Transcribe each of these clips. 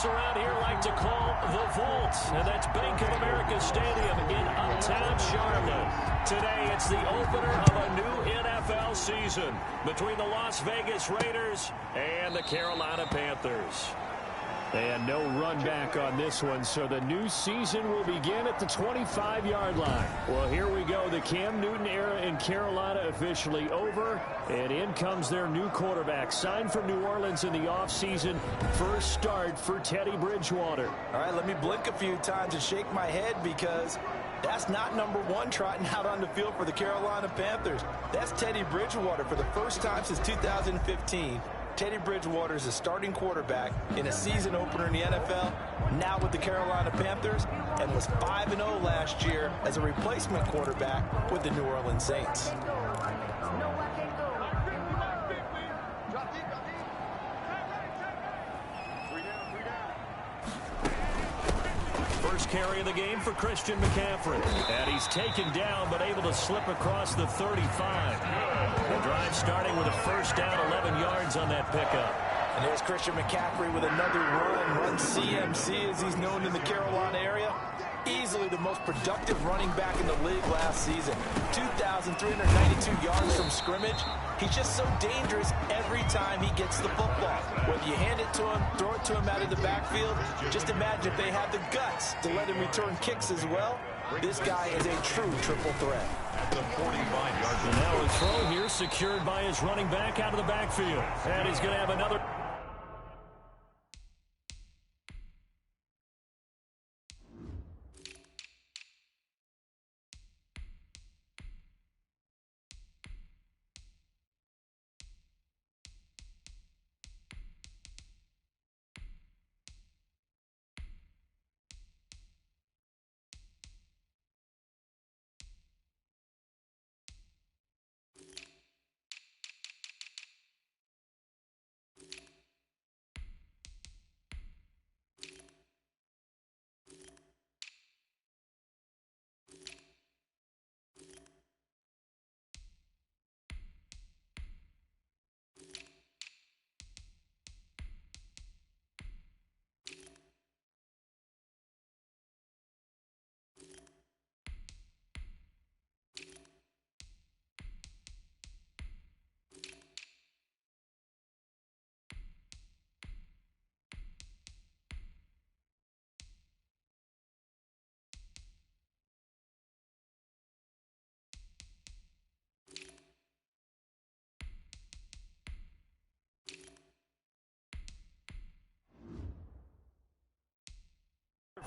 around here like to call the vault, and that's Bank of America Stadium in uptown Charlotte. Today, it's the opener of a new NFL season between the Las Vegas Raiders and the Carolina Panthers. And no run back on this one, so the new season will begin at the 25-yard line. Well, here we go. The Cam Newton era in Carolina officially over, and in comes their new quarterback, signed from New Orleans in the offseason. First start for Teddy Bridgewater. All right, let me blink a few times and shake my head because that's not number one trotting out on the field for the Carolina Panthers. That's Teddy Bridgewater for the first time since 2015. Teddy Bridgewater is a starting quarterback in a season opener in the NFL, now with the Carolina Panthers, and was 5-0 last year as a replacement quarterback with the New Orleans Saints. First carry of the game for Christian McCaffrey. And he's taken down, but able to slip across the 35. The drive starting with a first down, 11 yards on that pickup. And there's Christian McCaffrey with another run CMC as he's known in the Carolina area. Easily the most productive running back in the league last season. 2,392 yards from scrimmage. He's just so dangerous every time he gets the football. Whether you hand it to him, throw it to him out of the backfield, just imagine if they had the guts to let him return kicks as well. This guy is a true triple threat. At the 45-yard line. Now a throw here secured by his running back out of the backfield. And he's going to have another.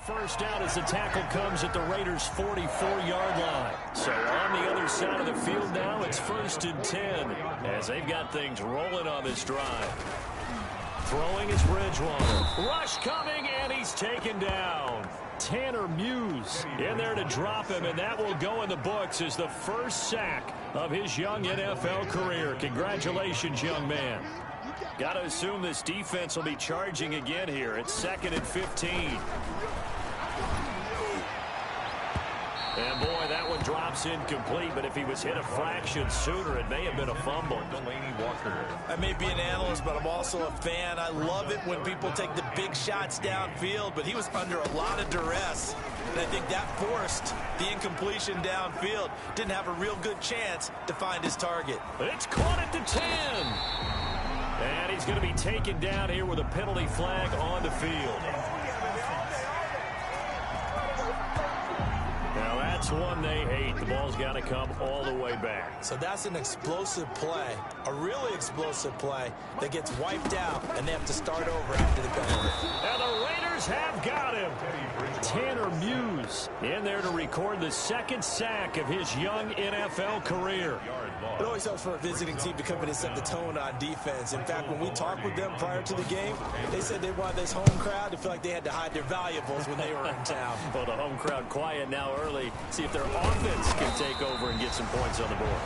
First down as the tackle comes at the Raiders' 44-yard line. So on the other side of the field now, it's 1st and 10 as they've got things rolling on this drive. Throwing is Bridgewater. Rush coming, and he's taken down. Tanner Muse in there to drop him, and that will go in the books as the first sack of his young NFL career. Congratulations, young man. Got to assume this defense will be charging again here. It's 2nd and 15. And boy, that one drops incomplete, but if he was hit a fraction sooner, it may have been a fumble. Delaney Walker. I may be an analyst, but I'm also a fan. I love it when people take the big shots downfield, but he was under a lot of duress. And I think that forced the incompletion downfield. Didn't have a real good chance to find his target. It's caught at the 10. And he's going to be taken down here with a penalty flag on the field. Now that's one they hate. The ball's got to come all the way back. So that's an explosive play, a really explosive play that gets wiped out, and they have to start over after the penalty. And the Raiders have got him. Tanner Muse in there to record the second sack of his young NFL career. It always helps for a visiting team to come in and set the tone on defense. In fact, when we talked with them prior to the game, they said they wanted this home crowd to feel like they had to hide their valuables when they were in town. Well, the home crowd quiet now early. See if their offense can take over and get some points on the board.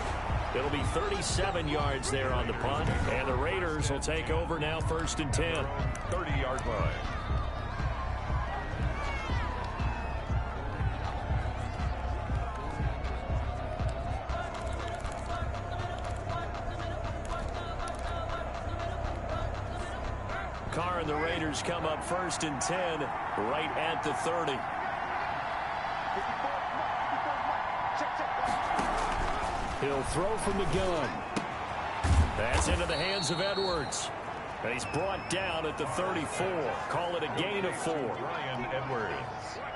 It'll be 37 yards there on the punt, and the Raiders will take over now 1st and 10. 30-yard line. Carr and the Raiders come up 1st and 10 right at the 30. He'll throw from the gun. That's into the hands of Edwards. And he's brought down at the 34. Call it a gain of 4. Bryan Edwards.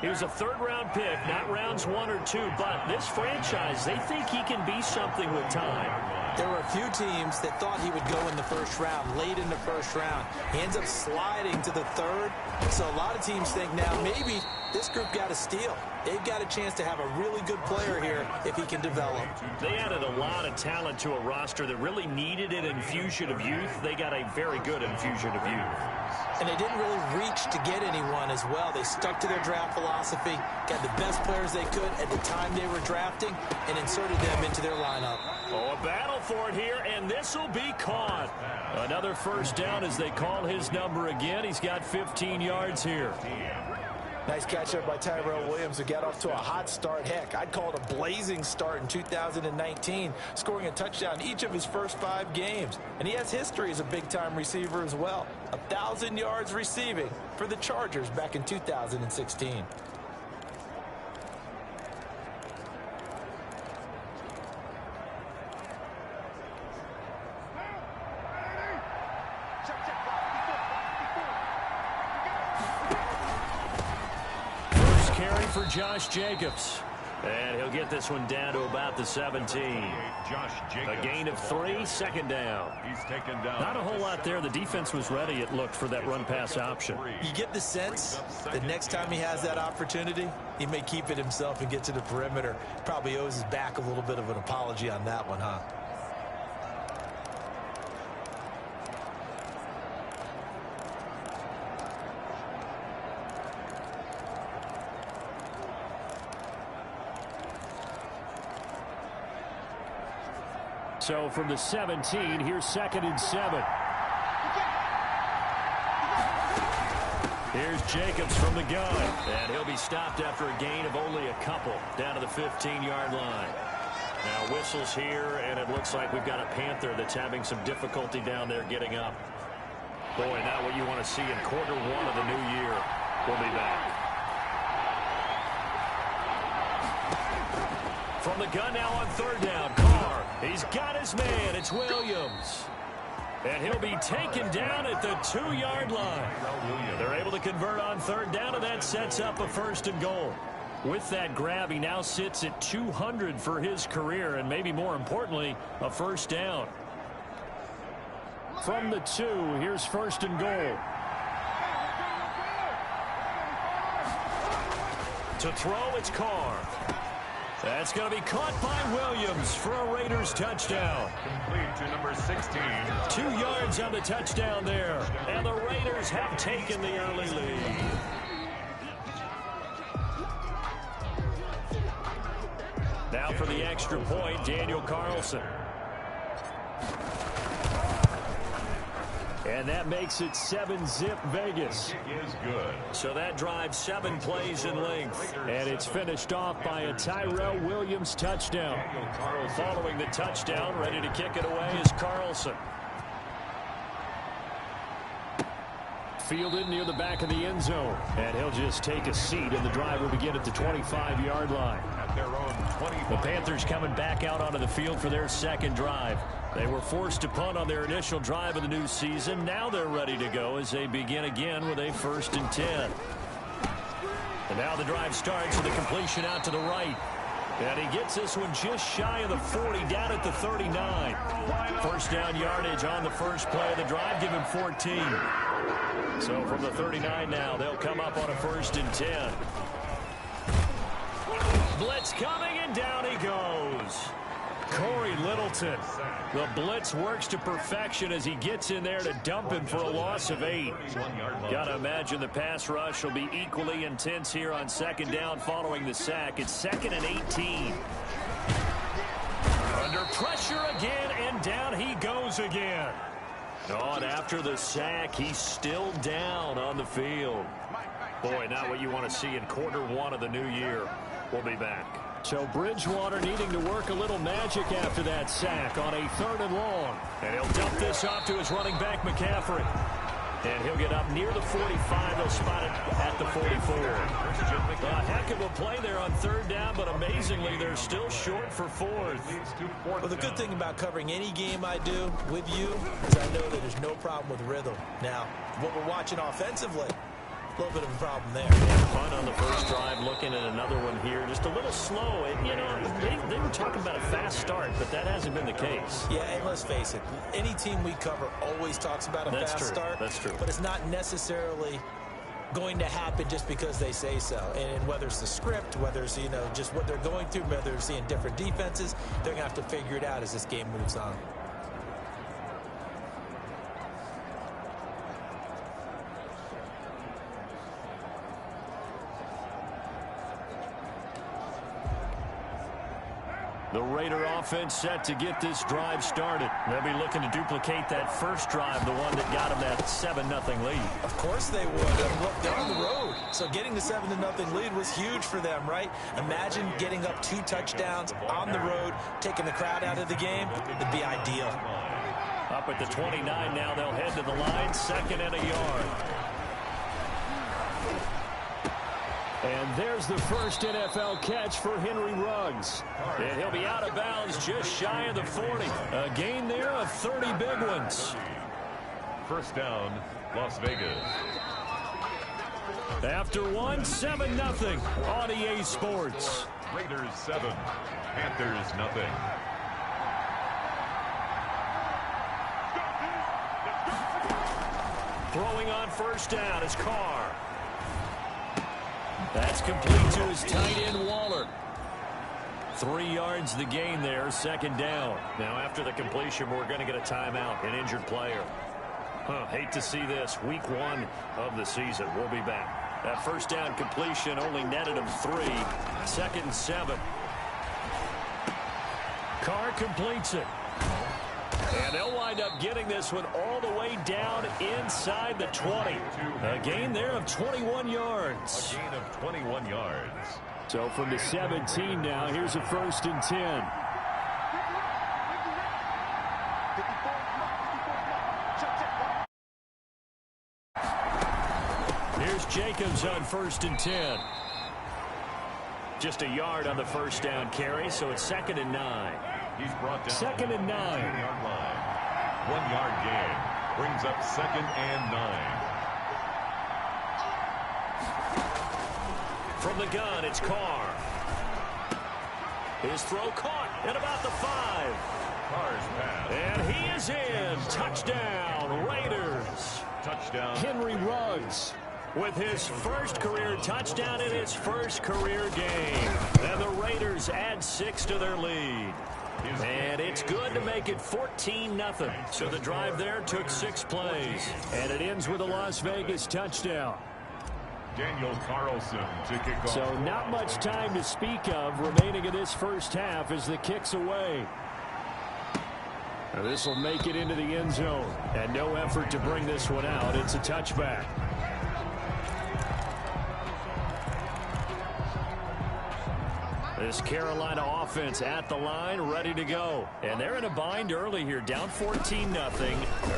He was a third-round pick, not rounds 1 or 2, but this franchise, they think he can be something with time. There were a few teams that thought he would go in the first round, late in the first round. He ends up sliding to the 3rd. So a lot of teams think now maybe this group got a steal. They've got a chance to have a really good player here if he can develop. They added a lot of talent to a roster that really needed an infusion of youth. They got a very good infusion of youth. And they didn't really reach to get anyone as well. They stuck to their draft philosophy, got the best players they could at the time they were drafting, and inserted them into their lineup. Oh, a battle for it here, and this will be caught. Another first down as they call his number again. He's got 15 yards here. Nice catch up by Tyrell Williams, who got off to a hot start. Heck, I'd call it a blazing start in 2019, scoring a touchdown each of his first 5 games. And he has history as a big-time receiver as well. 1,000 yards receiving for the Chargers back in 2016. For Josh Jacobs. And he'll get this one down to about the 17. Josh Jacobs. A gain of 3, 2nd down. He's taken down. Not a whole lot there. The defense was ready, it looked, for that run-pass option. You get the sense the next time he has that opportunity, he may keep it himself and get to the perimeter. Probably owes his back a little bit of an apology on that one, huh? So from the 17, here's 2nd and 7. Here's Jacobs from the gun. And he'll be stopped after a gain of only a couple down to the 15-yard line. Now whistles here, and it looks like we've got a Panther that's having some difficulty down there getting up. Boy, not what you want to see in quarter 1 of the new year. We'll be back. From the gun now on 3rd down, Carr. He's got his man. It's Williams. And he'll be taken down at the 2-yard line. They're able to convert on 3rd down, and that sets up a 1st and goal. With that grab, he now sits at 200 for his career, and maybe more importantly, a 1st down. From the 2, here's 1st and goal. To throw, it's Carr. That's going to be caught by Williams for a Raiders touchdown. Complete to number 16. 2 yards on the touchdown there. And the Raiders have taken the early lead. Now for the extra point, Daniel Carlson. And that makes it 7-zip Vegas. It is good. So that drives 7 plays in length. And it's finished off by a Tyrell Williams touchdown. Following the touchdown, ready to kick it away is Carlson. Fielded near the back of the end zone. And he'll just take a seat, and the drive will begin at the 25-yard line. At their own 25. The Panthers coming back out onto the field for their 2nd drive. They were forced to punt on their initial drive of the new season. Now they're ready to go as they begin again with a 1st and 10. And now the drive starts with a completion out to the right. And he gets this one just shy of the 40, down at the 39. 1st down yardage on the first play of the drive, give him 14. So from the 39 now, they'll come up on a 1st and 10. Blitz coming, and down he goes. Corey Littleton. The blitz works to perfection as he gets in there to dump him for a loss of 8. Gotta imagine the pass rush will be equally intense here on 2nd down following the sack. It's 2nd and 18. Under pressure again, and down he goes again. Oh, and after the sack, he's still down on the field. Boy, not what you want to see in quarter 1 of the new year. We'll be back. So Bridgewater needing to work a little magic after that sack on a 3rd and long. And he'll dump this off to his running back, McCaffrey. And he'll get up near the 45. They'll spot it at the 44. A heck of a play there on third down, but amazingly, they're still short for fourth. Well, the good thing about covering any game I do with you is I know that there's no problem with rhythm. Now, what we're watching offensively, a little bit of a problem there. Punt on the first drive, looking at another one here. Just a little slow. They were talking about a fast start, but that hasn't been the case. Yeah, and let's face it, any team we cover always talks about a fast start. That's true. But it's not necessarily going to happen just because they say so. And whether it's the script, whether it's, just what they're going through, whether they're seeing different defenses, they're going to have to figure it out as this game moves on. The Raider offense set to get this drive started. They'll be looking to duplicate that first drive, the one that got them that 7-0 lead. Of course they would. And look, they're on the road. So getting the 7-0 lead was huge for them, right? Imagine getting up 2 touchdowns on the road, taking the crowd out of the game. It'd be ideal. Up at the 29 now, they'll head to the line, 2nd and a yard. And there's the first NFL catch for Henry Ruggs. And he'll be out of bounds just shy of the 40. A gain there of 30 big ones. First down, Las Vegas. After one, 7-0 on EA Sports. Raiders 7, Panthers nothing. Throwing on first down is Carr. That's complete to his tight end, Waller. 3 yards the gain there, 2nd down. Now after the completion, we're going to get a timeout, an injured player. Hate to see this. Week 1 of the season. We'll be back. That first down completion only netted him 3. 2nd and 7. Carr completes it. And they'll wind up getting this one all the way down inside the 20. A gain there of 21 yards. A gain of 21 yards. So from the 17 now, here's a 1st and 10. Here's Jacobs on 1st and 10. Just a yard on the first down carry, so it's 2nd and 9. He's brought down 2nd and 9. 2-yard line. 1-yard gain. Brings up 2nd and 9. From the gun, it's Carr. His throw caught at about the 5. Carr's pass. And he is in. Touchdown, Raiders. Touchdown. Henry Ruggs with his first career touchdown in his first career game. And the Raiders add 6 to their lead. And it's good to make it 14-0. So the drive there took 6 plays. And it ends with a Las Vegas touchdown. Daniel Carlson to kick off. So not much time to speak of remaining in this first half as the kick's away. Now this will make it into the end zone. And no effort to bring this one out. It's a touchback. This Carolina offense at the line, ready to go. And they're in a bind early here, down 14-0.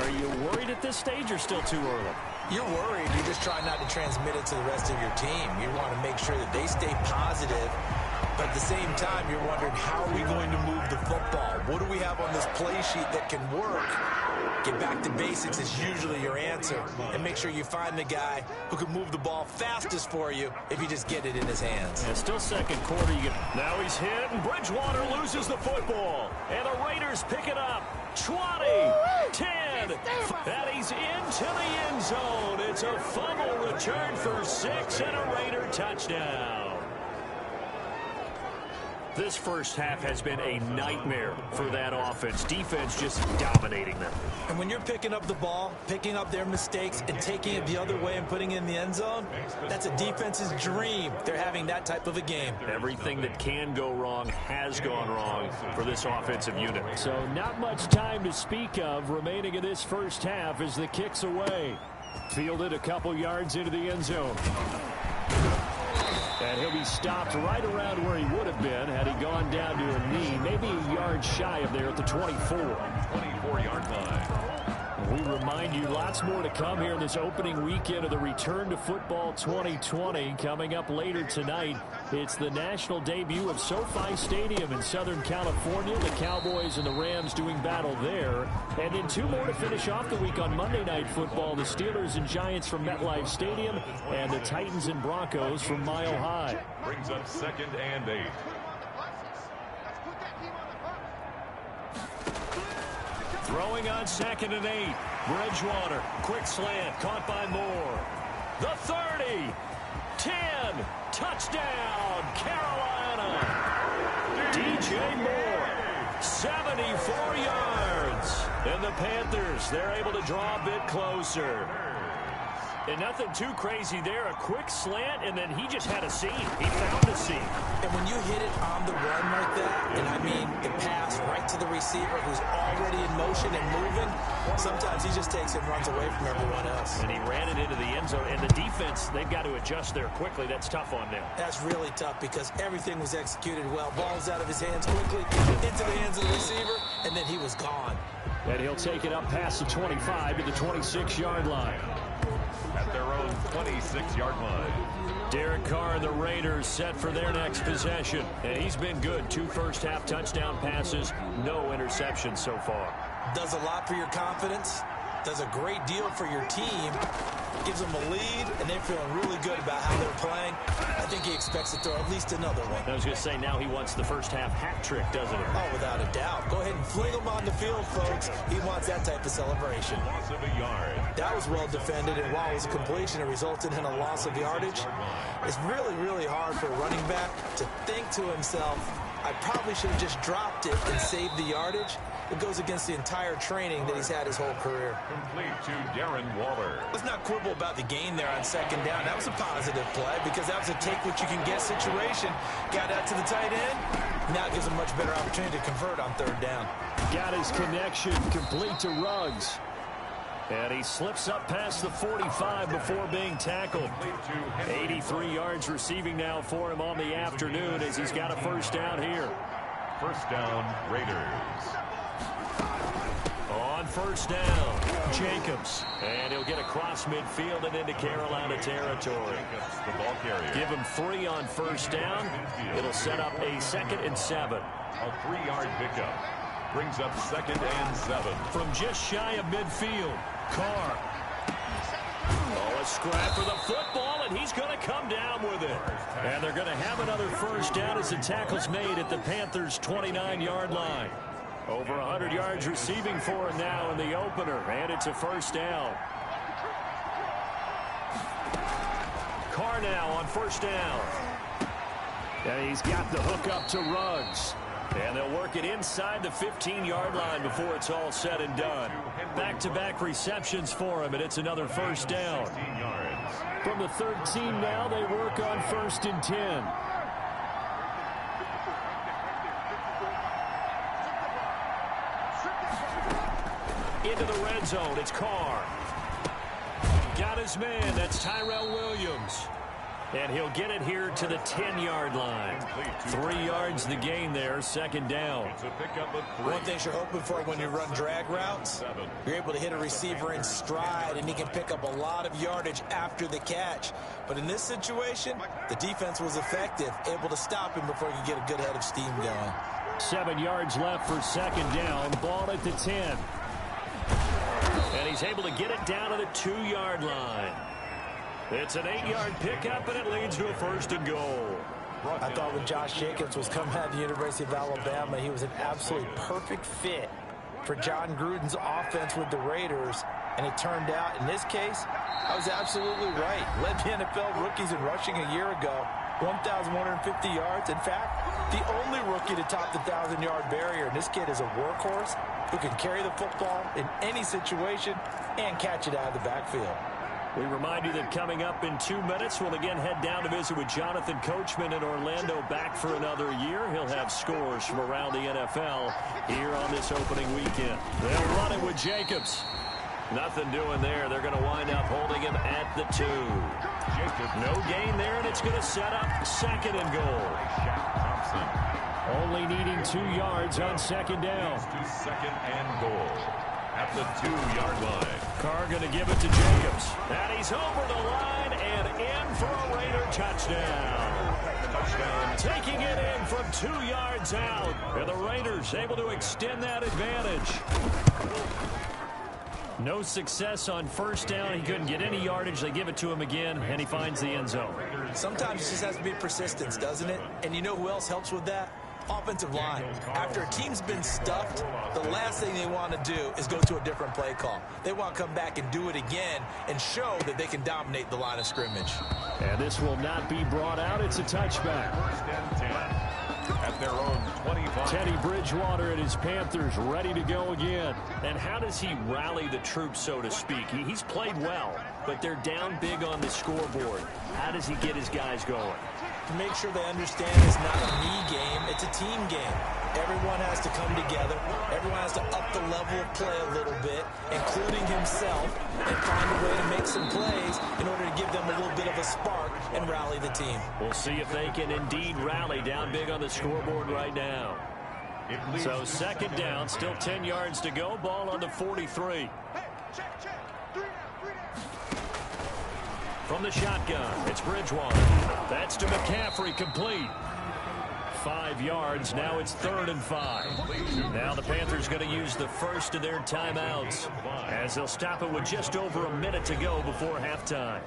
Are you worried at this stage or still too early? You're worried. You're just trying not to transmit it to the rest of your team. You want to make sure that they stay positive. But at the same time, you're wondering, how are we going to move the football? What do we have on this play sheet that can work? Get back to basics is usually your answer. And make sure you find the guy who can move the ball fastest for you if you just get it in his hands. And still second quarter. Now he's hit, and Bridgewater loses the football. And the Raiders pick it up. 20, 10, and he's into the end zone. It's a fumble return for 6 and a Raider touchdown. This first half has been a nightmare for that offense. Defense just dominating them. And when you're picking up the ball, picking up their mistakes, and taking it the other way and putting it in the end zone, that's a defense's dream. They're having that type of a game. Everything that can go wrong has gone wrong for this offensive unit. So not much time to speak of remaining in this first half as the kick's away. Fielded a couple yards into the end zone. And he'll be stopped right around where he would have been had he gone down to a knee, maybe a yard shy of there at the 24. 24-yard line. We remind you lots more to come here in this opening weekend of the Return to Football 2020. Coming up later tonight, it's the national debut of SoFi Stadium in Southern California. The Cowboys and the Rams doing battle there. And then two more to finish off the week on Monday Night Football. The Steelers and Giants from MetLife Stadium and the Titans and Broncos from Mile High. Brings up 2nd and 8. Throwing on 2nd and 8. Bridgewater, quick slant, caught by Moore. The 30, 10, touchdown, Carolina. DJ Moore, 74 yards. And the Panthers, they're able to draw a bit closer. And nothing too crazy there. A quick slant, and then he just had a seam. He found a seam. And when you hit it on the run like that, and I mean the pass right to the receiver who's already in motion and moving, sometimes he just takes it and runs away from everyone else. And he ran it into the end zone. And the defense, they've got to adjust there quickly. That's tough on them. That's really tough because everything was executed well. Ball's out of his hands quickly, into the hands of the receiver, and then he was gone. And he'll take it up past the 25 to the 26-yard line. At their own 26-yard line. Derek Carr and the Raiders set for their next possession. And he's been good. 2 first-half touchdown passes, no interceptions so far. Does a lot for your confidence. Does a great deal for your team. Gives them a lead, and they're feeling really good about how they're playing. I think he expects to throw at least another one. I was going to say, now he wants the first-half hat trick, doesn't he? Oh, without a doubt. Go ahead and fling him on the field, folks. He wants that type of celebration. Loss of a yard. That was well defended, and while it was a completion, it resulted in a loss of yardage. It's really, really hard for a running back to think to himself, I probably should have just dropped it and saved the yardage. It goes against the entire training that he's had his whole career. Complete to Darren Waller. Let's not quibble about the gain there on 2nd down. That was a positive play because that was a take-what-you-can-get situation. Got out to the tight end. Now it gives him much better opportunity to convert on 3rd down. Got his connection complete to Ruggs. And he slips up past the 45 before being tackled. 83 yards receiving now for him on the afternoon as he's got a first down here. First down, Raiders. On first down, Jacobs. And he'll get across midfield and into Carolina territory. The ball carrier. Give him 3 on first down. It'll set up a 2nd and 7. A 3-yard pickup. Brings up 2nd and 7. From just shy of midfield, Carr. Oh, a scrap for the football, and he's going to come down with it. And they're going to have another first down as the tackle's made at the Panthers' 29-yard line. Over 100 yards receiving for him now in the opener, and it's a first down. Carr now on first down. And he's got the hook up to Ruggs. And they'll work it inside the 15-yard line before it's all said and done. Back-to-back receptions for him, and it's another first down. From the 13 now, they work on 1st and 10. Into the red zone, it's Carr. Got his man, that's Tyrell Williams. And he'll get it here to the 10-yard line. 3 yards the gain there, 2nd down. It's a pickup of 3. One thing you're hoping for when you run drag routes, you're able to hit a receiver in stride, and he can pick up a lot of yardage after the catch. But in this situation, the defense was effective, able to stop him before he could get a good head of steam going. 7 yards left for 2nd down. Ball at the 10. And he's able to get it down to the 2-yard line. It's an 8-yard pickup, and it leads to a 1st and goal. I thought when Josh Jacobs was coming out of the University of Alabama, he was an absolutely perfect fit for John Gruden's offense with the Raiders. And it turned out, in this case, I was absolutely right. Led the NFL rookies in rushing a year ago. 1,150 yards. In fact, the only rookie to top the 1,000-yard barrier. And this kid is a workhorse who can carry the football in any situation and catch it out of the backfield. We remind you that coming up in 2 minutes, we'll again head down to visit with Jonathan Coachman in Orlando, back for another year. He'll have scores from around the NFL here on this opening weekend. They'll run it with Jacobs. Nothing doing there. They're going to wind up holding him at the 2. Jacobs, no gain there, and it's going to set up 2nd and goal. Only needing 2 yards on 2nd down. To 2nd and goal. at the 2-yard line. Carr going to give it to Jacobs. And he's over the line and in for a Raider touchdown. Touchdown. Taking it in from 2 yards out. And the Raiders able to extend that advantage. No success on first down. He couldn't get any yardage. They give it to him again, and he finds the end zone. Sometimes it just has to be persistence, doesn't it? And you know who else helps with that? Offensive line. After a team's been stuffed, the last thing they want to do is go to a different play call. They want to come back and do it again and show that they can dominate the line of scrimmage. And this will not be brought out. It's a touchback. First and 10 at their own 25. Teddy Bridgewater and his Panthers ready to go again. And how does he rally the troops, so to speak? He's played well, but they're down big on the scoreboard. How does he get his guys going? To make sure they understand it's not a me game, it's a team game. Everyone has to come together. Everyone has to up the level of play a little bit, including himself, and find a way to make some plays in order to give them a little bit of a spark and rally the team. We'll see if they can indeed rally down big on the scoreboard right now. So second down, still 10 yards to go. Ball on the 43. From the shotgun, it's Bridgewater. That's to McCaffrey, complete. 5 yards, now it's 3rd and 5. Now the Panthers going to use the first of their timeouts as they'll stop it with just over a minute to go before halftime.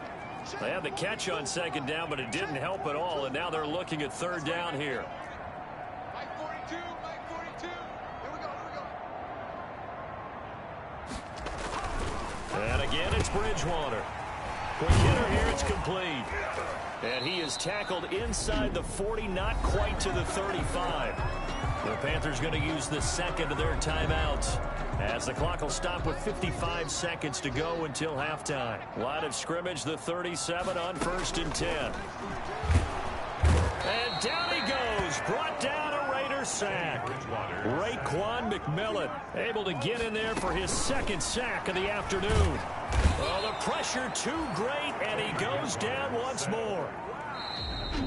They had the catch on second down, but it didn't help at all, and now they're looking at 3rd down here. And again, it's Bridgewater. Quick hitter here, it's complete. And he is tackled inside the 40, not quite to the 35. The Panthers going to use the second of their timeouts as the clock will stop with 55 seconds to go until halftime. Line of scrimmage, the 37 on 1st and 10. And down he goes, brought down a Raider sack. Raekwon McMillan able to get in there for his 2nd sack of the afternoon. Well, the pressure too great, and he goes down once more.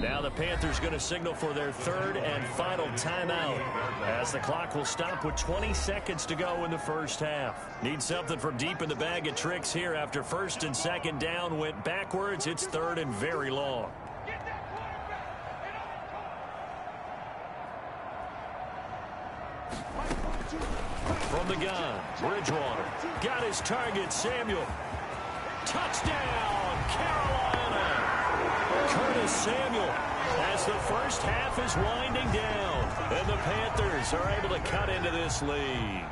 Now the Panthers going to signal for their 3rd and final timeout as the clock will stop with 20 seconds to go in the first half. Need something from deep in the bag of tricks here after 1st and 2nd down went backwards. It's 3rd and very long. From the gun, Bridgewater got his target, Samuel. Touchdown, Carolina! Curtis Samuel as the first half is winding down. And the Panthers are able to cut into this lead.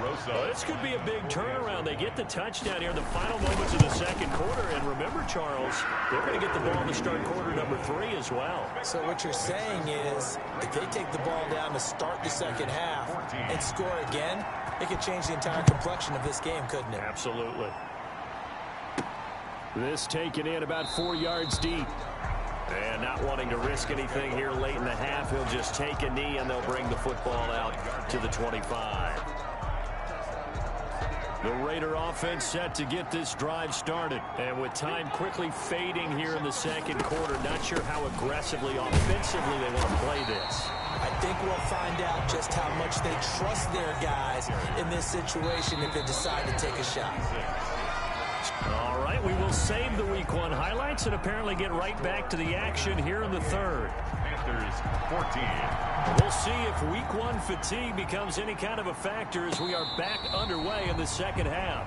Well, this could be a big turnaround. They get the touchdown here in the final moments of the second quarter. And remember, Charles, they're going to get the ball to start quarter number 3 as well. So what you're saying is if they take the ball down to start the second half and score again, it could change the entire complexion of this game, couldn't it? Absolutely. This taken in about 4 yards deep. And not wanting to risk anything here late in the half, he'll just take a knee and they'll bring the football out to the 25. The Raider offense set to get this drive started. And with time quickly fading here in the second quarter, not sure how aggressively offensively they want to play this. I think we'll find out just how much they trust their guys in this situation if they decide to take a shot. All right, we will save the Week 1 highlights and apparently get right back to the action here in the 3rd. Panthers 14. We'll see if Week 1 fatigue becomes any kind of a factor as we are back underway in the second half.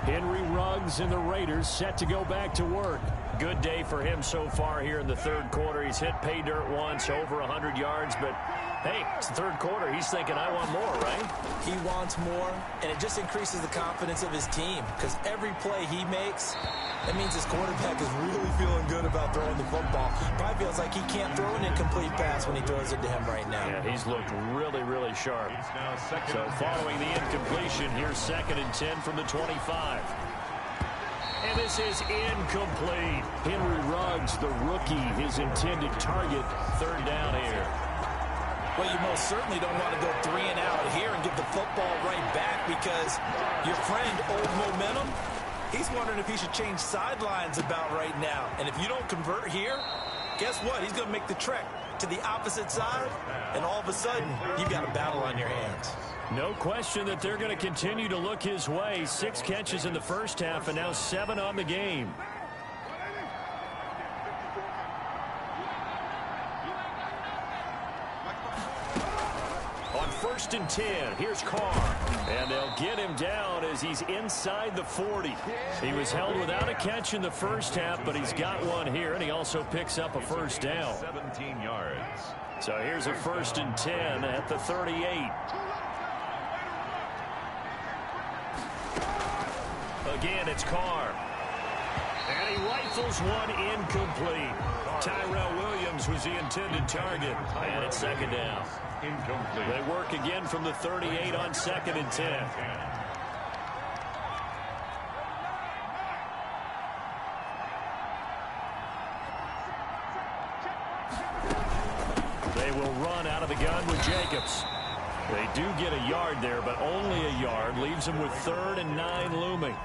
Henry Ruggs and the Raiders set to go back to work. Good day for him so far here in the 3rd quarter. He's hit pay dirt once, over 100 yards, but hey, it's the 3rd quarter. He's thinking, I want more, right? He wants more, and it just increases the confidence of his team because every play he makes, that means his quarterback is really feeling good about throwing the football. Probably feels like he can't throw an incomplete pass when he throws it to him right now. Yeah, he's looked really, really sharp. So following the incompletion, here's 2nd and 10 from the 25. And this is incomplete. Henry Ruggs, the rookie, his intended target, 3rd down here. Well, you most certainly don't want to go 3 and out here and give the football right back because your friend, Old Momentum, he's wondering if he should change sidelines about right now. And if you don't convert here, guess what? He's going to make the trek to the opposite side, and all of a sudden, you've got a battle on your hands. No question that they're going to continue to look his way. 6 catches in the first half and now 7 on the game. On 1st and 10, here's Carr. And they'll get him down as he's inside the 40. He was held without a catch in the first half, but he's got one here, and he also picks up a first down. 17 yards. So here's a 1st and 10 at the 38. Again, it's Carr. And he rifles one incomplete. Tyrell Williams was the intended target. And it's 2nd down. Incomplete. They work again from the 38 on 2nd and 10. They will run out of the gun with Jacobs. They do get a yard there, but only a yard. Leaves them with 3rd and 9 looming.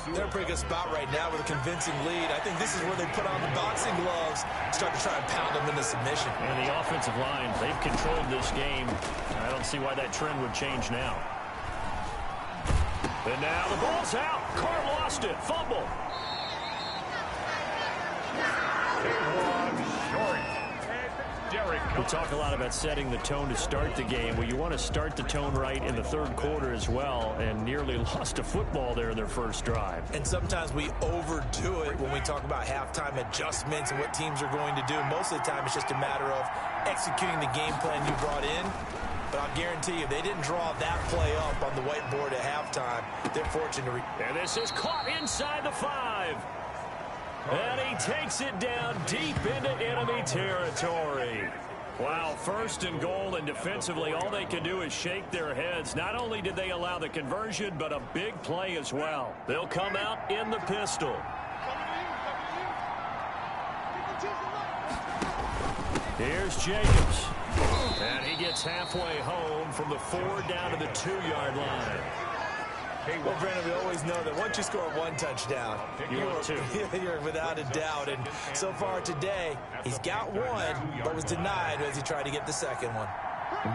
They're in a pretty good spot right now with a convincing lead. I think this is where they put on the boxing gloves, start to try and pound them into submission. And the offensive line, they've controlled this game. I don't see why that trend would change now. And now the ball's out. Carr lost it. Fumble. We talk a lot about setting the tone to start the game. Well, you want to start the tone right in the 3rd quarter as well, and nearly lost a football there in their first drive. And sometimes we overdo it when we talk about halftime adjustments and what teams are going to do. Most of the time, it's just a matter of executing the game plan you brought in. But I'll guarantee you, they didn't draw that play up on the whiteboard at halftime. They're fortunate to... And this is caught inside the 5. And he takes it down deep into enemy territory. Wow, 1st and goal, and defensively, all they can do is shake their heads. Not only did they allow the conversion, but a big play as well. They'll come out in the pistol. Here's Jacobs. And he gets halfway home from the 4 down to the 2-yard line. Well, Brandon, we always know that once you score 1 touchdown, you're without a doubt. And so far today, he's got 1, but was denied as he tried to get the 2nd one.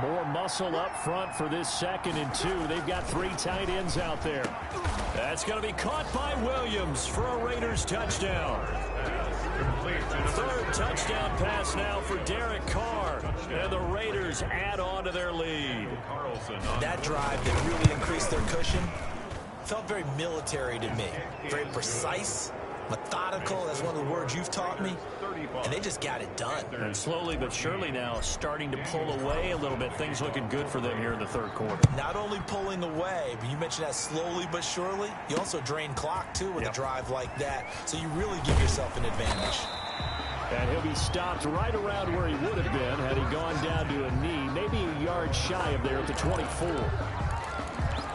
More muscle up front for this 2nd and 2. They've got 3 tight ends out there. That's going to be caught by Williams for a Raiders touchdown. 3rd touchdown pass now for Derek Carr. And the Raiders add on to their lead. That drive that really increased their cushion felt very military to me. Very precise, methodical. That's one of the words you've taught me. And they just got it done. And slowly but surely now starting to pull away a little bit. Things looking good for them here in the 3rd quarter. Not only pulling away, but you mentioned that slowly but surely. You also drain clock, too, with a drive like that. So you really give yourself an advantage. And he'll be stopped right around where he would have been had he gone down to a knee. Maybe a yard shy of there at the 24.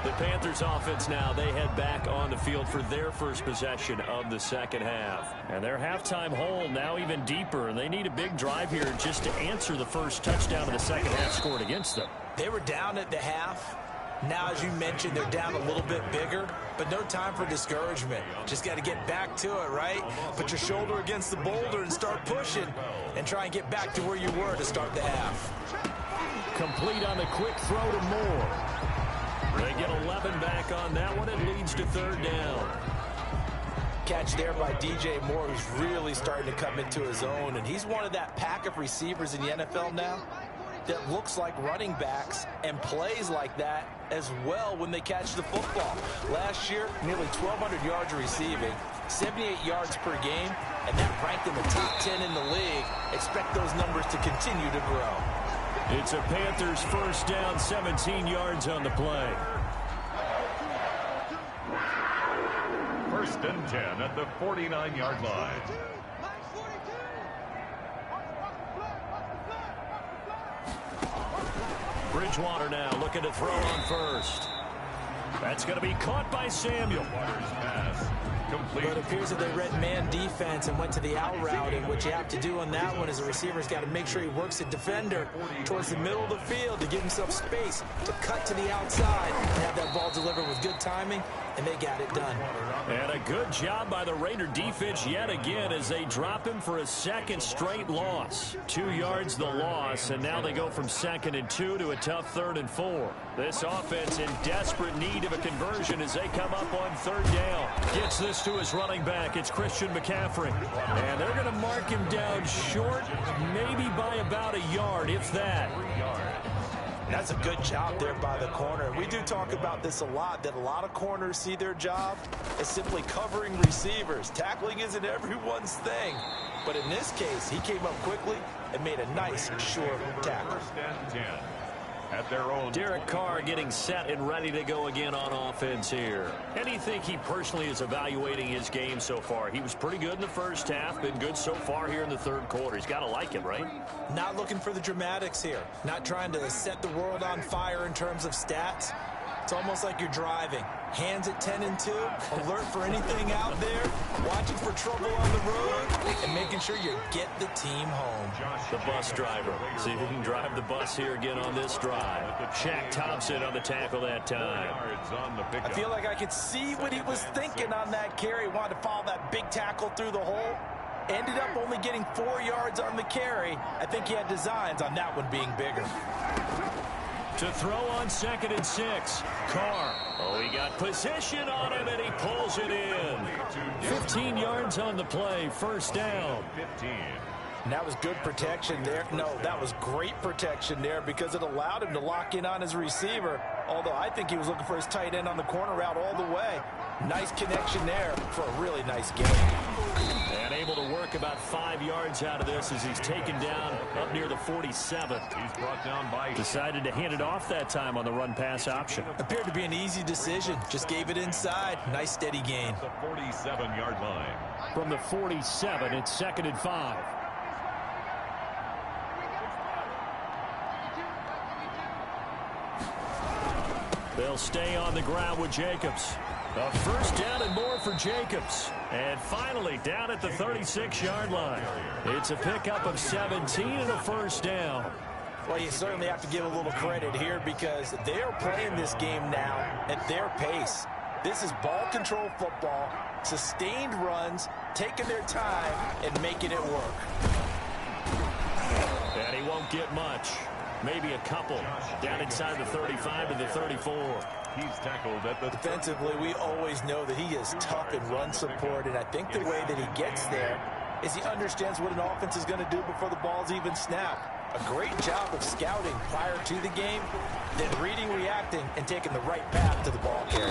The Panthers offense now, they head back on the field for their first possession of the 2nd half. And their halftime hole now even deeper, and they need a big drive here just to answer the first touchdown of the 2nd half scored against them. They were down at the half. Now, as you mentioned, they're down a little bit bigger, but no time for discouragement. Just got to get back to it, right? Put your shoulder against the boulder and start pushing and try and get back to where you were to start the half. Complete on the quick throw to Moore. They get 11 back on that one. It leads to 3rd down. Catch there by DJ Moore, who's really starting to come into his own, and he's one of that pack of receivers in the NFL now that looks like running backs and plays like that as well when they catch the football. Last year, nearly 1,200 yards receiving, 78 yards per game, and that ranked in the top 10 in the league. Expect those numbers to continue to grow. It's a Panthers 1st down, 17 yards on the play. 1st and 10 at the 49-yard line. Bridgewater now looking to throw on 1st. That's going to be caught by Samuel. But it appears that they read man defense and went to the out route, and what you have to do on that one is the receiver's got to make sure he works the defender towards the middle of the field to give himself space to cut to the outside and have that ball delivered with good timing, and they got it done. And a good job by the Raider defense yet again as they drop him for a second straight loss. 2 yards the loss, and now they go from 2nd and 2 to a tough 3rd and 4. This offense in desperate need of a conversion as they come up on 3rd down. Gets this to his running back. It's Christian McCaffrey. And they're going to mark him down short, maybe by about a yard, if that. That's a good job there by the corner. We do talk about this a lot, that a lot of corners see their job as simply covering receivers. Tackling isn't everyone's thing. But in this case, he came up quickly and made a nice, short tackle. 1st and 10 at their own. Derek Carr getting set and ready to go again on offense here. And do you think he personally is evaluating his game so far? He was pretty good in the first half, been good so far here in the 3rd quarter. He's got to like it, right? Not looking for the dramatics here. Not trying to set the world on fire in terms of stats. It's almost like you're driving. Hands at 10 and 2, alert for anything out there, watching for trouble on the road, and making sure you get the team home. The bus driver. See if he can drive the bus here again on this drive. Shaq Thompson on the tackle that time. I feel like I could see what he was thinking on that carry. Wanted to follow that big tackle through the hole. Ended up only getting 4 yards on the carry. I think he had designs on that one being bigger. To throw on 2nd and 6. Carr. Oh, he got position on him, and he pulls it in. 15 yards on the play. 1st down. 15. And that was good protection there. No, that was great protection there because it allowed him to lock in on his receiver. Although I think he was looking for his tight end on the corner route all the way. Nice connection there for a really nice game. And able to work about 5 yards out of this as he's taken down up near the 47. He's brought down by. Decided to hand it off that time on the run-pass option. Appeared to be an easy decision. Just gave it inside. Nice steady gain. The 47-yard line. From the 47, it's 2nd and 5. They'll stay on the ground with Jacobs. A 1st down and more for Jacobs. And finally down at the 36-yard line. It's a pickup of 17 and a 1st down. Well, you certainly have to give a little credit here because they are playing this game now at their pace. This is ball control football, sustained runs, taking their time and making it work. And he won't get much. Maybe a couple down inside the 35 to the 34. He's tackled at the. Defensively, we always know that he is tough in run support, and I think the way that he gets there is he understands what an offense is going to do before the ball's even snapped. A great job of scouting prior to the game, then reading, reacting, and taking the right path to the ball carrier.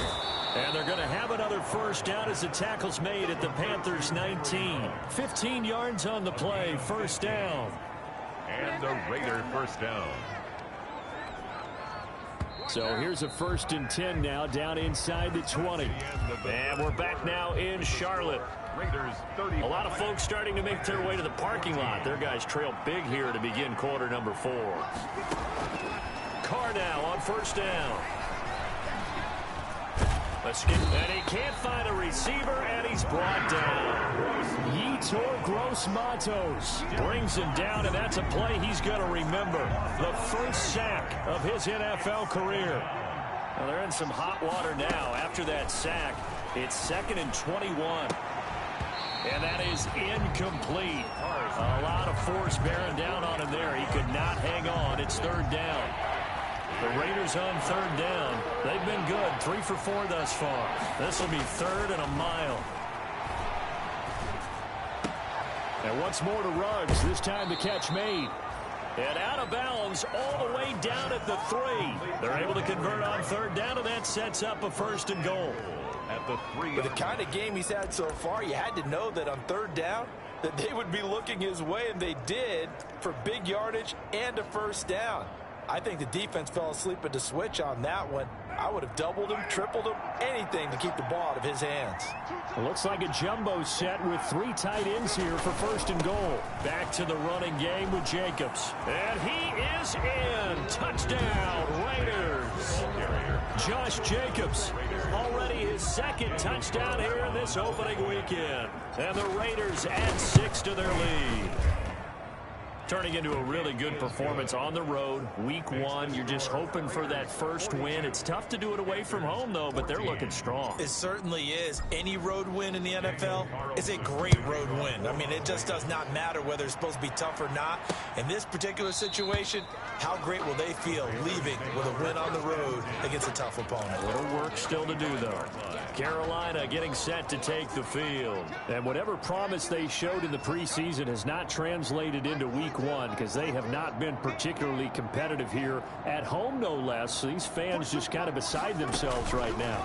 And they're going to have another 1st down as the tackle's made at the Panthers' 19. 15 yards on the play, 1st down. And the Raider 1st down. So here's a 1st and 10 now down inside the 20. And we're back now in Charlotte. Raiders 30. A lot of folks starting to make their way to the parking lot. Their guys trail big here to begin quarter number 4. Carr now on 1st down. And he can't find a receiver, and he's brought down. Yetur Gross-Matos brings him down, and that's a play he's going to remember. The 1st sack of his NFL career. Well, they're in some hot water now. After that sack, it's 2nd and 21. And that is incomplete. A lot of force bearing down on him there. He could not hang on. It's 3rd down. The Raiders on 3rd down. They've been good. 3 for 4 thus far. This will be 3rd and a mile. And once more to Ruggs. This time the catch made. And out of bounds all the way down at the 3. They're able to convert on 3rd down, and that sets up a 1st and goal. At the 3. With the kind of game he's had so far, you had to know that on 3rd down that they would be looking his way, and they did, for big yardage and a 1st down. I think the defense fell asleep at the switch on that one. I would have doubled him, tripled him, anything to keep the ball out of his hands. It looks like a jumbo set with 3 tight ends here for 1st and goal. Back to the running game with Jacobs. And he is in. Touchdown, Raiders. Josh Jacobs, already his 2nd touchdown here in this opening weekend. And the Raiders add 6 to their lead. Turning into a really good performance on the road. Week 1, you're just hoping for that first win. It's tough to do it away from home, though, but they're looking strong. It certainly is. Any road win in the NFL is a great road win. I mean, it just does not matter whether it's supposed to be tough or not. In this particular situation, how great will they feel leaving with a win on the road against a tough opponent? A little work still to do, though. Carolina getting set to take the field. And whatever promise they showed in the preseason has not translated into week 1 because they have not been particularly competitive here at home, no less. These fans just kind of beside themselves right now.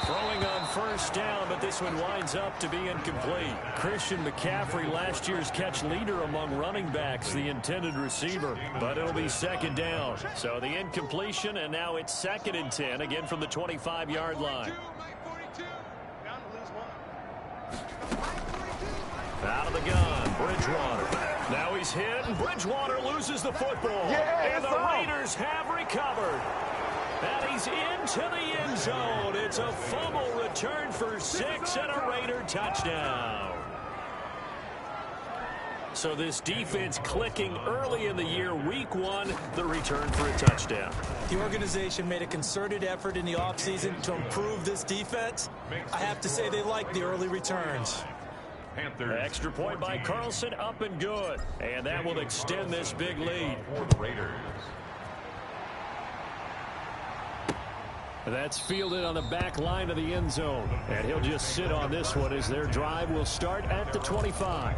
Throwing on first down, but this one winds up to be incomplete. Christian McCaffrey, last year's catch leader among running backs, the intended receiver. But it'll be second down. So the incompletion, and now it's 2nd and 10, again from the 25-yard line. Out of the gun, Bridgewater. Now he's hit, and Bridgewater loses the football. And the Raiders have recovered. And he's into the end zone. It's a fumble return for 6 and a Raider touchdown. So this defense clicking early in the year. Week 1, the return for a touchdown. The organization made a concerted effort in the offseason to improve this defense. I have to say they like the early returns. Panthers. Extra point by Carlson, up and good. And that will extend this big lead. For the Raiders. That's fielded on the back line of the end zone. And he'll just sit on this one as their drive will start at the 25.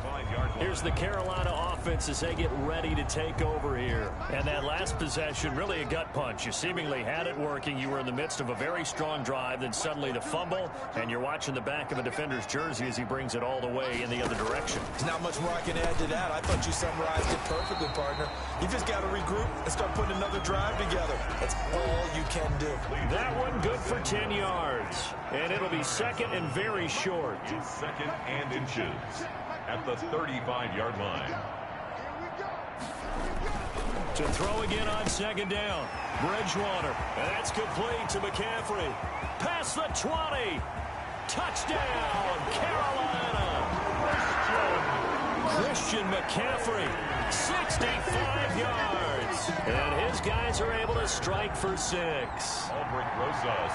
Here's the Carolina offense as they get ready to take over here. And that last possession, really a gut punch. You seemingly had it working. You were in the midst of a very strong drive. Then suddenly the fumble. And you're watching the back of a defender's jersey as he brings it all the way in the other direction. There's not much more I can add to that. I thought you summarized it perfectly, partner. You just got to regroup and start putting another drive together. That's all you can do. That one good for 10 yards. And it'll be second and very short. It's 2nd and inches at the 35-yard line. To throw again on 2nd down. Bridgewater. And that's complete to McCaffrey. Past the 20. Touchdown, Carolina. Christian McCaffrey, 65 yards. And his guys are able to strike for 6.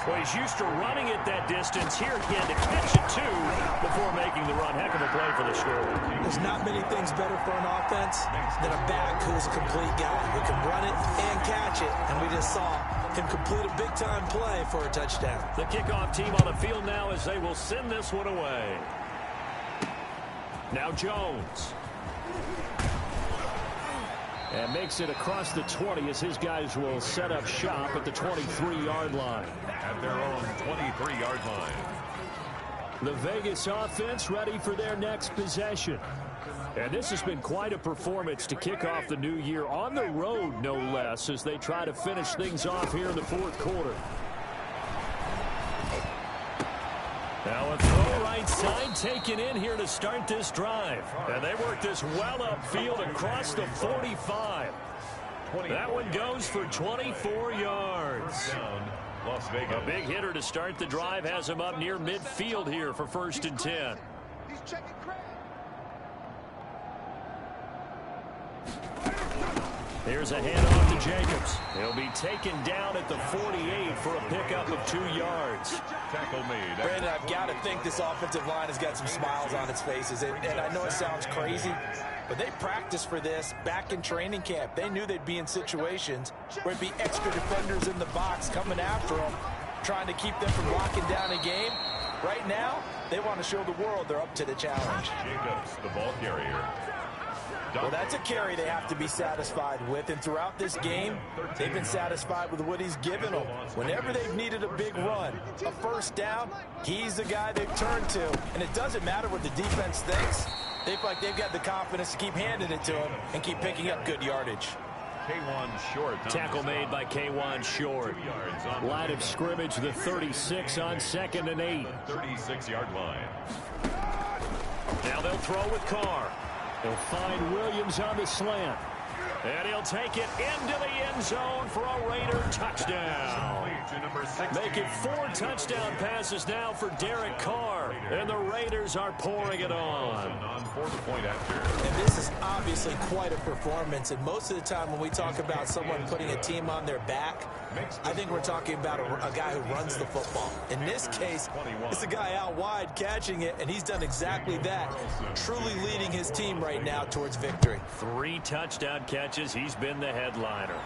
Well, he's used to running it that distance. Here he had to catch it, too, before making the run. Heck of a play for the score. There's not many things better for an offense than a back who's a complete guy who can run it and catch it. And we just saw him complete a big-time play for a touchdown. The kickoff team on the field now as they will send this one away. Now Jones. And makes it across the 20 as his guys will set up shop at the 23-yard line. At their own 23-yard line. The Vegas offense ready for their next possession. And this has been quite a performance to kick off the new year on the road, no less, as they try to finish things off here in the 4th quarter. Now a throw right side taken in here to start this drive. And they work this well upfield across the 45. That one goes for 24 yards. Las Vegas. A big hitter to start the drive has him up near midfield here for 1st and 10. Here's a handoff to Jacobs. He'll be taken down at the 48 for a pickup of 2 yards. Tackle made. Brandon, I've got to think this offensive line has got some smiles on its faces. And I know it sounds crazy, but they practiced for this back in training camp. They knew they'd be in situations where it'd be extra defenders in the box coming after them, trying to keep them from locking down a game. Right now, they want to show the world they're up to the challenge. Jacobs, the ball carrier. Well, that's a carry they have to be satisfied with, and throughout this game, they've been satisfied with what he's given them. Whenever they've needed a big run, a first down, he's the guy they've turned to, and it doesn't matter what the defense thinks. They feel like they've got the confidence to keep handing it to him and keep picking up good yardage. K1 Short. Tackle made by K1 Short. Line of scrimmage, the 36 on 2nd and 8. 36-yard line. Now they'll throw with Carr. They'll find Williams on the slant. And he'll take it into the end zone for a Raider touchdown. Make it 4 touchdown passes now for Derek Carr. And the Raiders are pouring it on. And this is obviously quite a performance. And most of the time when we talk about someone putting a team on their back, I think we're talking about a guy who runs the football. In this case, it's a guy out wide catching it, and he's done exactly that, truly leading his team right now towards victory. 3 touchdown catches. He's been the headliner.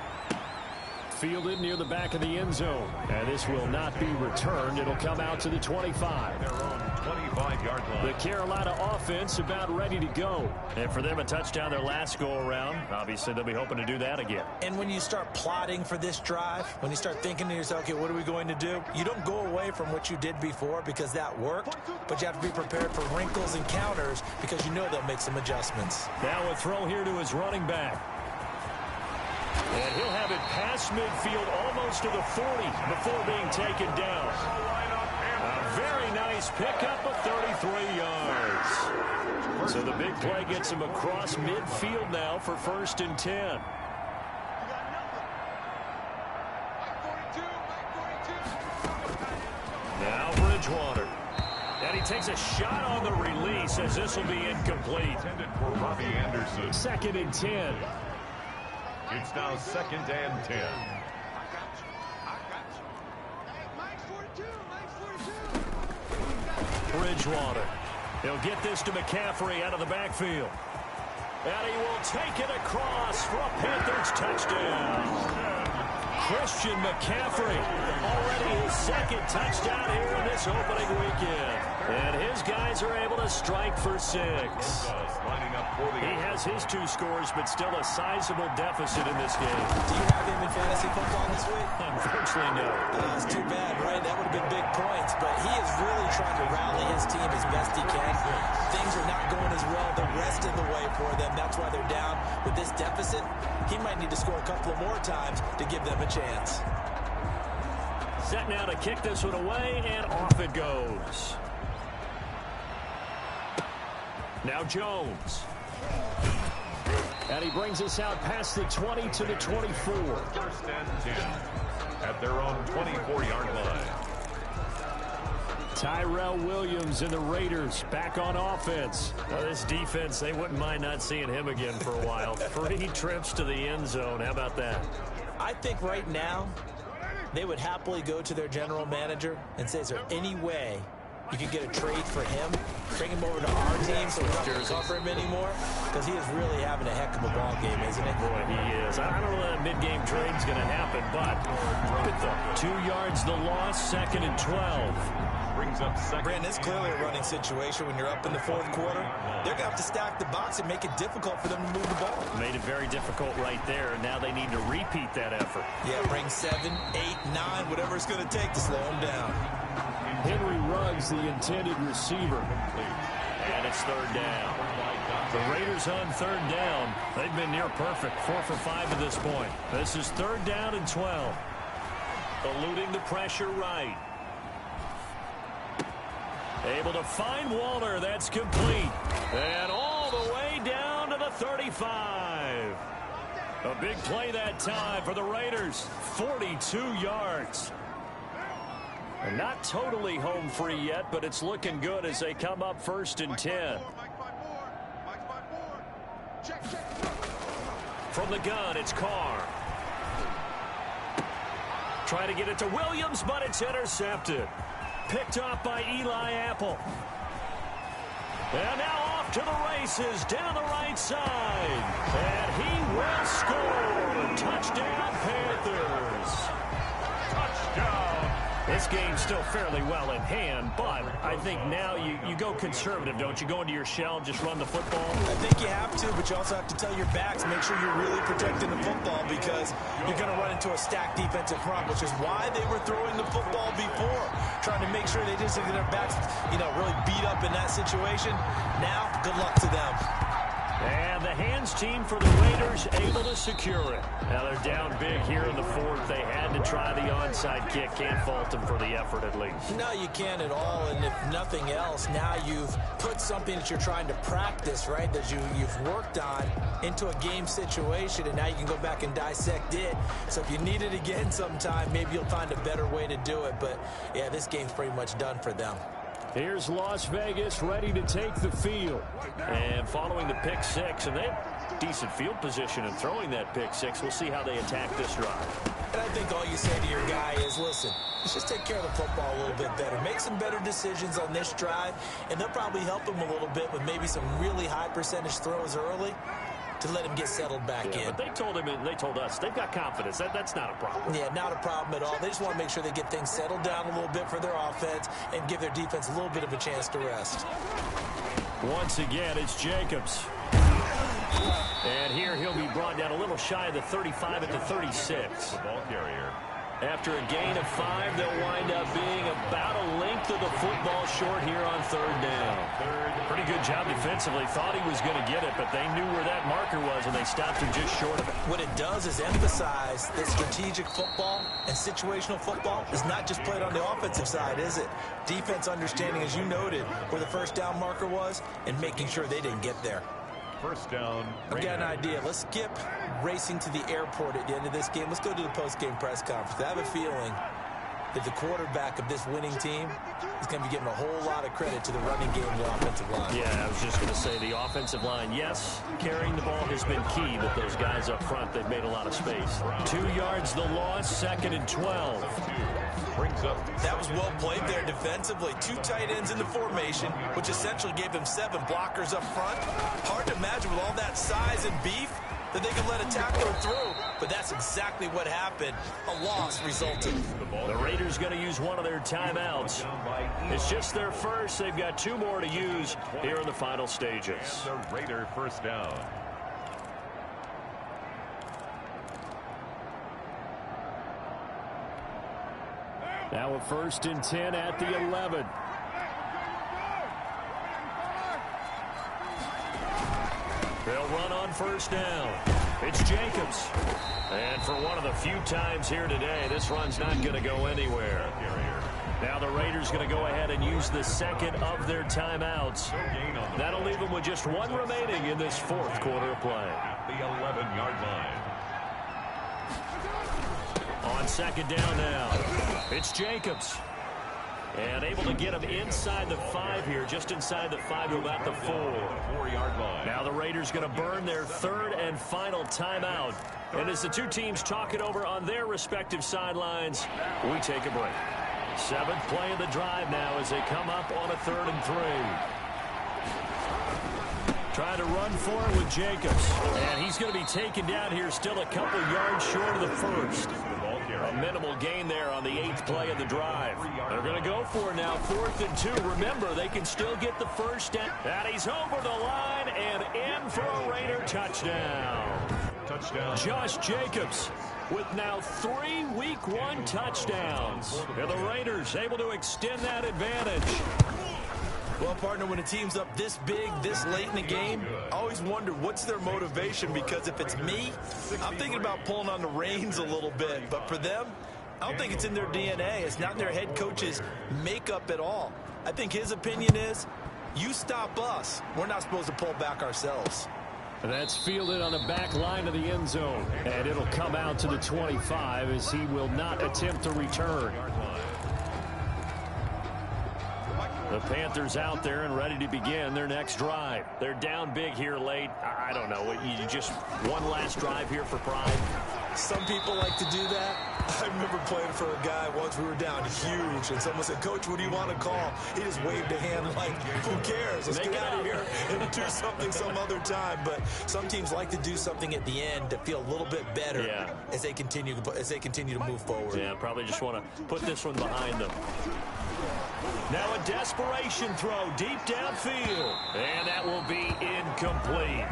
Fielded near the back of the end zone. And this will not be returned. It'll come out to the 25. Their own 25-yard line. The Carolina offense about ready to go. And for them, a touchdown their last go-around. Obviously, they'll be hoping to do that again. And when you start plotting for this drive, when you start thinking to yourself, okay, what are we going to do? You don't go away from what you did before because that worked, but you have to be prepared for wrinkles and counters because you know they'll make some adjustments. Now a throw here to his running back. And he'll have it past midfield almost to the 40 before being taken down. A very nice pickup of 33 yards. So the big play gets him across midfield now for 1st and 10. Now Bridgewater. And he takes a shot on the release as this will be incomplete. Intended for Robbie Anderson. 2nd and 10. It's now 2nd and 10. Bridgewater. He'll get this to McCaffrey out of the backfield. And he will take it across for a Panthers touchdown. Christian McCaffrey, already his 2nd touchdown here in this opening weekend. And his guys are able to strike for 6. He has his 2 scores, but still a sizable deficit in this game. Do you have him in fantasy football this week? Unfortunately, no. That's too bad, right? That would have been big points, but he is really trying to rally his team as best he can. Things are not going as well the rest of the way for them. That's why they're down. With this deficit, he might need to score a couple of more times to give them a chance. Set now to kick this one away, and off it goes. Now Jones. And he brings us out past the 20 to the 24. 1st and 10 at their own 24-yard line. Tyrell Williams and the Raiders back on offense. Now this defense, they wouldn't mind not seeing him again for a while. 3 trips to the end zone. How about that? I think right now they would happily go to their general manager and say, is there any way you could get a trade for him, bring him over to our team so we don't have to cover him anymore? Because he is really having a heck of a ball game, isn't he? Boy, he is. I don't know that mid-game trade is going to happen, but look at the 2 yards the loss, 2nd and 12. Brings up 2nd. Brandon, it's clearly a running situation when you're up in the 4th quarter. They're going to have to stack the box and make it difficult for them to move the ball. Made it very difficult right there, and now they need to repeat that effort. Yeah, bring 7, 8, 9, whatever it's going to take to slow them down. Henry Ruggs, the intended receiver. And it's 3rd down. The Raiders on 3rd down. They've been near perfect, 4 for 5 to this point. This is 3rd down and 12. Eluding the pressure right. Able to find Waller. That's complete. And all the way down to the 35. A big play that time for the Raiders. 42 yards. And not totally home free yet, but it's looking good as they come up 1st and 10. From the gun, it's Carr. Trying to get it to Williams, but it's intercepted. Picked off by Eli Apple. And now off to the races, down the right side. And he will score. Touchdown, Panthers. Touchdown. This game's still fairly well in hand, but I think now you go conservative, don't you? Go into your shell and just run the football? I think you have to, but you also have to tell your backs, make sure you're really protecting the football because you're going to run into a stacked defensive front, which is why they were throwing the football before, trying to make sure they just get their backs, really beat up in that situation. Now, good luck to them. And the hands team for the Raiders able to secure it. Now they're down big here in the fourth. They had to try the onside kick. Can't fault them for the effort at least. No, you can't at all. And if nothing else, now you've put something that you're trying to practice, right, that you've worked on into a game situation, and now you can go back and dissect it. So if you need it again sometime, maybe you'll find a better way to do it. But, yeah, this game's pretty much done for them. Here's Las Vegas ready to take the field. And following the pick six, and they have decent field position in throwing that pick six. We'll see how they attack this drive. And I think all you say to your guy is, listen, let's just take care of the football a little bit better. Make some better decisions on this drive, and they'll probably help him a little bit with maybe some really high percentage throws early to let him get settled back in. But they told him, and they told us, they've got confidence. That's not a problem. Yeah, not a problem at all. They just want to make sure they get things settled down a little bit for their offense and give their defense a little bit of a chance to rest. Once again, it's Jacobs. And here he'll be brought down a little shy of the 35 at the 36. The ball carrier. After a gain of 5, they'll wind up being about a length of the football short here on third down. Pretty good job defensively. Thought he was going to get it, but they knew where that marker was, and they stopped him just short of it. What it does is emphasize that strategic football and situational football is not just played on the offensive side, is it? Defense understanding, as you noted, where the first down marker was and making sure they didn't get there. First down. I've got an idea. Let's skip racing to the airport at the end of this game. Let's go to the post-game press conference. I have a feeling that the quarterback of this winning team is going to be giving a whole lot of credit to the running game and the offensive line. Yeah, I was just going to say the offensive line, yes, carrying the ball has been key, but those guys up front, they've made a lot of space. 2 yards the loss, 2nd and 12. That was well played there defensively. 2 tight ends in the formation, which essentially gave them 7 blockers up front. Hard to imagine with all that size and beef that they could let a tackler through, but that's exactly what happened. A loss resulted. The Raiders going to use one of their timeouts. It's just their first. They've got 2 more to use here in the final stages. And the Raider first down. Now a 1st and 10 at the 11. They'll run on first down. It's Jacobs. And for one of the few times here today, this run's not going to go anywhere. Now the Raiders going to go ahead and use the 2nd of their timeouts. That'll leave them with just 1 remaining in this 4th quarter of play. The 11-yard line. On 2nd down now, it's Jacobs. And able to get him inside the 5 here, just inside the 5 to about the 4. 4-yard line. Now the Raiders going to burn their 3rd and final timeout. And as the 2 teams talk it over on their respective sidelines, we take a break. 7th play of the drive now as they come up on a 3rd and 3. Trying to run for it with Jacobs. And he's going to be taken down here still a couple yards short of the 1st. A minimal gain there on the 8th play of the drive. They're going to go for it now, 4th and 2. Remember, they can still get the first down. And he's over the line and in for a Raider touchdown. Touchdown. Josh Jacobs with now 3 Week 1 touchdowns. And the Raiders able to extend that advantage. Well, partner, when a team's up this big, this late in the game, I always wonder what's their motivation, because if it's me, I'm thinking about pulling on the reins a little bit. But for them, I don't think it's in their DNA. It's not in their head coach's makeup at all. I think his opinion is, you stop us. We're not supposed to pull back ourselves. That's fielded on the back line of the end zone. And it'll come out to the 25 as he will not attempt to return. The Panthers out there and ready to begin their next drive. They're down big here late. I don't know. You just one last drive here for pride. Some people like to do that. I remember playing for a guy once. We were down huge, and someone said, "Coach, what do you want to call?" He just waved a hand like, "Who cares? Let's get out of here and do something some other time." But some teams like to do something at the end to feel a little bit better as they continue to move forward. Yeah, probably just want to put this one behind them. Now a desperation throw deep downfield. And that will be incomplete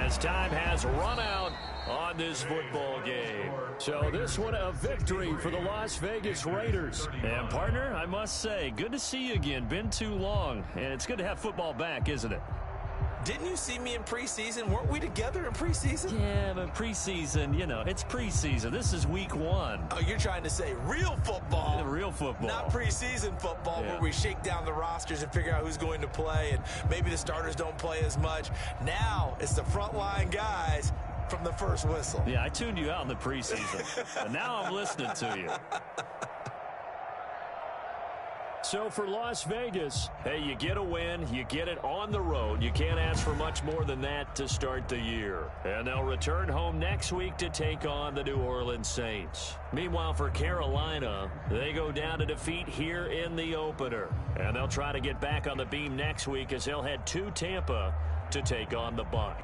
as time has run out on this football game. So this one a victory for the Las Vegas Raiders. And partner, I must say, good to see you again. Been too long. And it's good to have football back, isn't it? Didn't you see me in preseason? Weren't we together in preseason? Yeah, but preseason, you know, it's preseason. This is week 1. Oh, you're trying to say real football. Real football. Not preseason football where we shake down the rosters and figure out who's going to play, and maybe the starters don't play as much. Now it's the frontline guys from the first whistle. Yeah, I tuned you out in the preseason, and now I'm listening to you. So for Las Vegas, hey, you get a win, you get it on the road. You can't ask for much more than that to start the year. And they'll return home next week to take on the New Orleans Saints. Meanwhile, for Carolina, they go down to defeat here in the opener. And they'll try to get back on the beam next week as they'll head to Tampa to take on the Bucs.